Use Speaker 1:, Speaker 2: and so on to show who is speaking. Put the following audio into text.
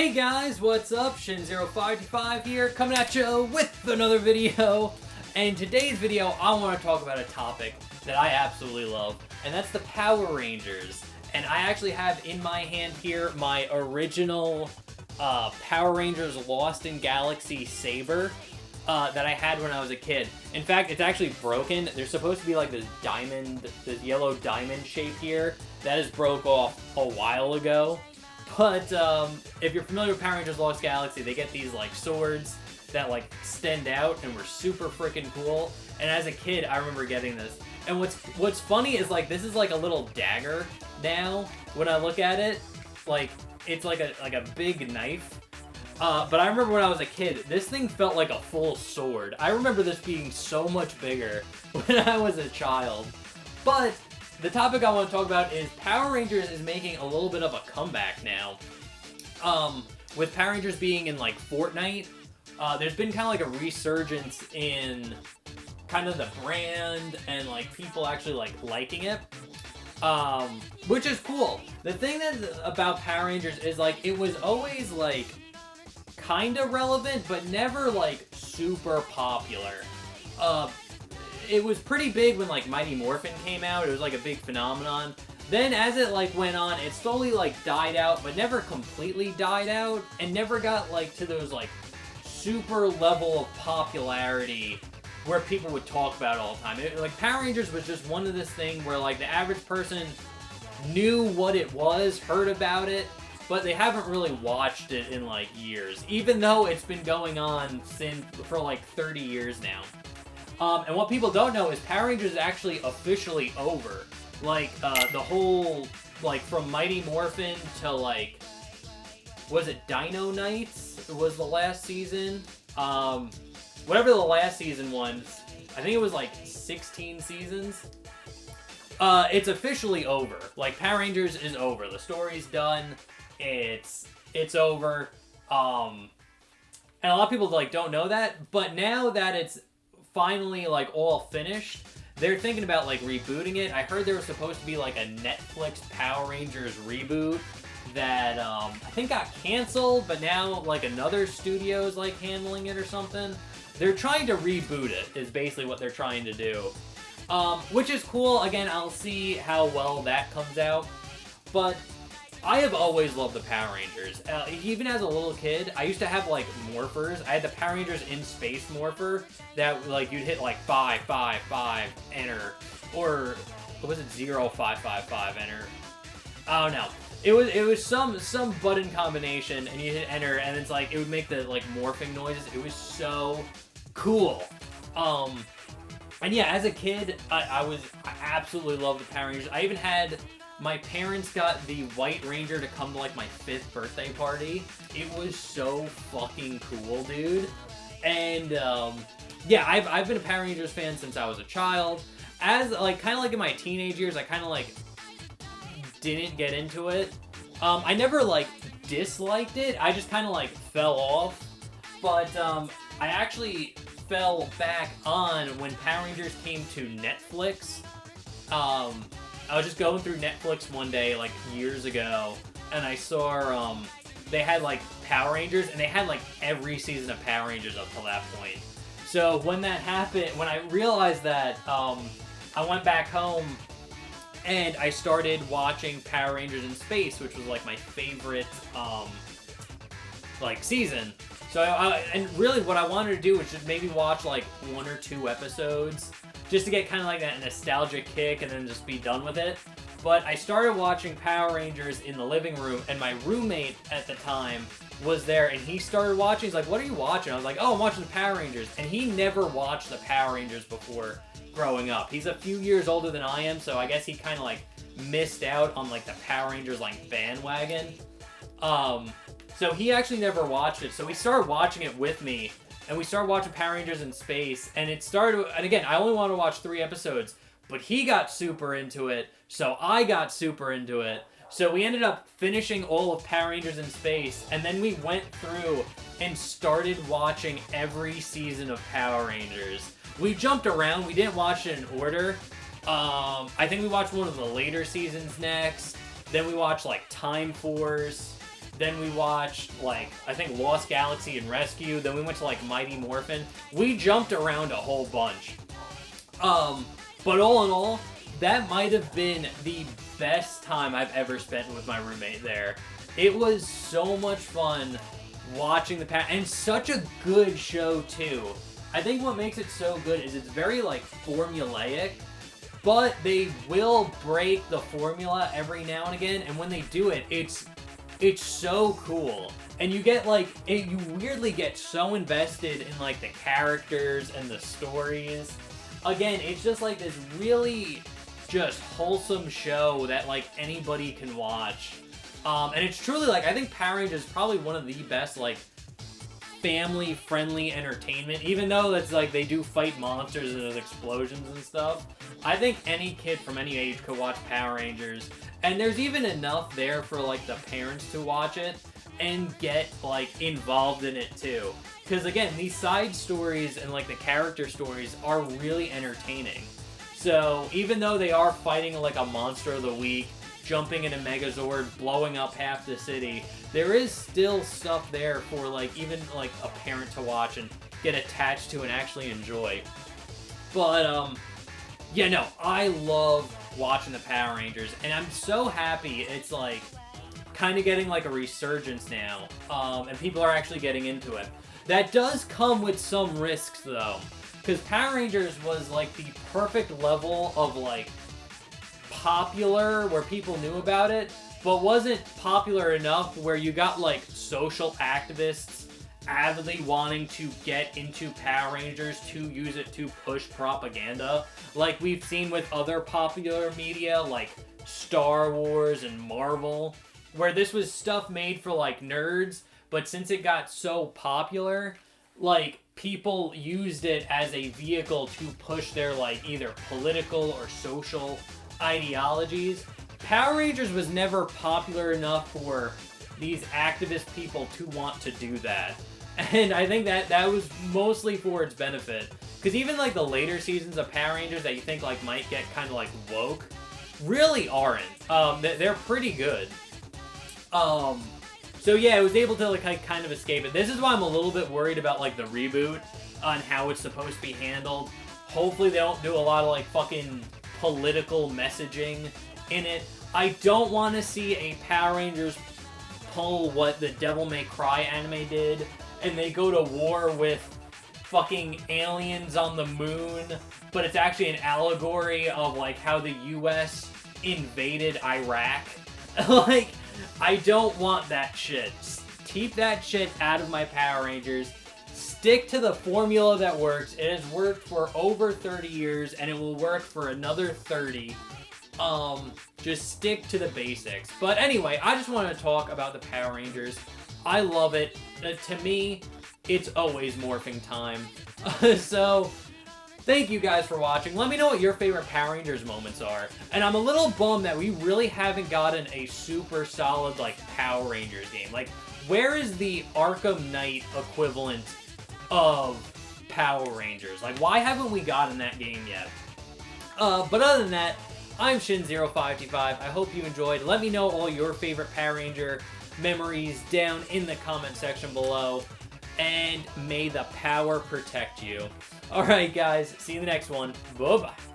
Speaker 1: Hey guys, what's up? Shin0525 here, coming at you with another video. And today's video, I want to talk about a topic that I absolutely love, and that's the Power Rangers. And I actually have in my hand here my original Power Rangers Lost in Galaxy Saber that I had when I was a kid. In fact, it's actually broken. There's supposed to be like this diamond, this yellow diamond shape here. That is broke off a while ago. But if you're familiar with Power Rangers Lost Galaxy, they get these like swords that like extend out and were super freaking cool. And as a kid, I remember getting this. And what's funny is like this is like a little dagger now. When I look at it, like it's like a big knife. But I remember when I was a kid, this thing felt like a full sword. I remember this being so much bigger when I was a child. But the topic I want to talk about is Power Rangers is making a little bit of a comeback now. With Power Rangers being in like Fortnite, there's been kind of like a resurgence in kind of the brand and like people actually like liking it. Which is cool. The thing about Power Rangers is like it was always like kind of relevant, but never like super popular. It was pretty big when like Mighty Morphin came out. It was like a big phenomenon. Then as it like went on, it slowly like died out, but never completely died out, and never got like to those like super level of popularity where people would talk about it all the time. Like Power Rangers was just one of this thing where like the average person knew what it was, heard about it, but they haven't really watched it in like years, even though it's been going on for like 30 years now. And what people don't know is Power Rangers is actually officially over. Like, the whole, like, from Mighty Morphin to, like, was it Dino Knights was the last season? Whatever the last season was, I think it was, like, 16 seasons. It's officially over. Like, Power Rangers is over. The story's done. It's over. And a lot of people, like, don't know that. But now that it's finally like all finished, they're thinking about like rebooting it. I heard there was supposed to be like a Netflix Power Rangers reboot that I think got canceled, but now like another studio's like handling it or something. They're trying to reboot it is basically what they're trying to do, which is cool. Again, I'll see how well that comes out, but I have always loved the Power Rangers. Even as a little kid, I used to have, like, morphers. I had the Power Rangers in Space morpher that, like, you'd hit, like, 5, 5, 5, enter. Or, was it 0, 5, 5, 5, enter? I don't know. It was some button combination, and you hit enter, and it's, like, it would make the, like, morphing noises. It was so cool. And yeah, as a kid, I absolutely loved the Power Rangers. I even had... My parents got the White Ranger to come to, like, my 5th birthday party. It was so fucking cool, dude. And, yeah, I've been a Power Rangers fan since I was a child. As, like, kind of like in my teenage years, I kind of, like, didn't get into it. I never, like, disliked it. I just kind of, like, fell off. But, I actually fell back on when Power Rangers came to Netflix. I was just going through Netflix one day, like, years ago, and I saw, they had, like, Power Rangers, and they had, like, every season of Power Rangers up till that point. So when that happened, when I realized that, I went back home, and I started watching Power Rangers in Space, which was, like, my favorite, like, season. So, and really what I wanted to do was just maybe watch, like, 1 or 2 episodes, just to get kind of like that nostalgic kick and then just be done with it. But I started watching Power Rangers in the living room, and my roommate at the time was there, and he started watching. He's like, "What are you watching?" I was like, "Oh, I'm watching the Power Rangers." And he never watched the Power Rangers before growing up. He's a few years older than I am, so I guess he kind of like missed out on like the Power Rangers like bandwagon. So he actually never watched it. So he started watching it with me. And we started watching Power Rangers in Space, and it started, and again, I only wanted to watch 3 episodes, but he got super into it, so I got super into it. So we ended up finishing all of Power Rangers in Space, and then we went through and started watching every season of Power Rangers. We jumped around, we didn't watch it in order. I think we watched one of the later seasons next, then we watched, like, Time Force. then we watched, like, I think Lost Galaxy and Rescue, then we went to, like, Mighty Morphin. We jumped around a whole bunch. But all in all, that might have been the best time I've ever spent with my roommate there. It was so much fun watching the Power, and such a good show too. I think what makes it so good is it's very like formulaic, but they will break the formula every now and again, and when they do it, it's so cool. And you get like, you weirdly get so invested in like the characters and the stories. Again, it's just like this really just wholesome show that like anybody can watch. And it's truly like, I think Power Rangers is probably one of the best like family-friendly entertainment, even though it's like they do fight monsters and there's explosions and stuff. I think any kid from any age could watch Power Rangers, and there's even enough there for like the parents to watch it and get like involved in it too. Because again, these side stories and like the character stories are really entertaining. So even though they are fighting like a monster of the week, jumping in a Megazord, blowing up half the city, there is still stuff there for like even like a parent to watch and get attached to and actually enjoy. But yeah, no, I love watching the Power Rangers, and I'm so happy it's like kind of getting like a resurgence now, and people are actually getting into it. That does come with some risks though, because Power Rangers was like the perfect level of like popular where people knew about it, but wasn't popular enough where you got like social activists avidly wanting to get into Power Rangers to use it to push propaganda, like we've seen with other popular media like Star Wars and Marvel, where this was stuff made for like nerds, but since it got so popular, like people used it as a vehicle to push their like either political or social ideologies. Power Rangers was never popular enough for these activist people to want to do that. And I think that was mostly for its benefit. Because even like the later seasons of Power Rangers that you think like might get kind of like woke, really aren't. They're pretty good. So yeah, I was able to like kind of escape it. This is why I'm a little bit worried about like the reboot on how it's supposed to be handled. Hopefully they don't do a lot of like fucking political messaging in it. I don't want to see a Power Rangers pull what the Devil May Cry anime did, and they go to war with fucking aliens on the moon, but it's actually an allegory of like how the US invaded Iraq. Like, I don't want that shit. Keep that shit out of my Power Rangers. Stick to the formula that works. It has worked for over 30 years, and it will work for another 30. Just stick to the basics. But anyway, I just want to talk about the Power Rangers. I love it. To me, it's always morphing time. So, thank you guys for watching. Let me know what your favorite Power Rangers moments are. And I'm a little bummed that we really haven't gotten a super solid, like, Power Rangers game. Like, where is the Arkham Knight equivalent of Power Rangers? Like, why haven't we gotten that game yet? But other than that, I'm Shin0525. I hope you enjoyed. Let me know all your favorite Power Ranger memories down in the comment section below. And may the power protect you. Alright guys, see you in the next one. Bye-bye.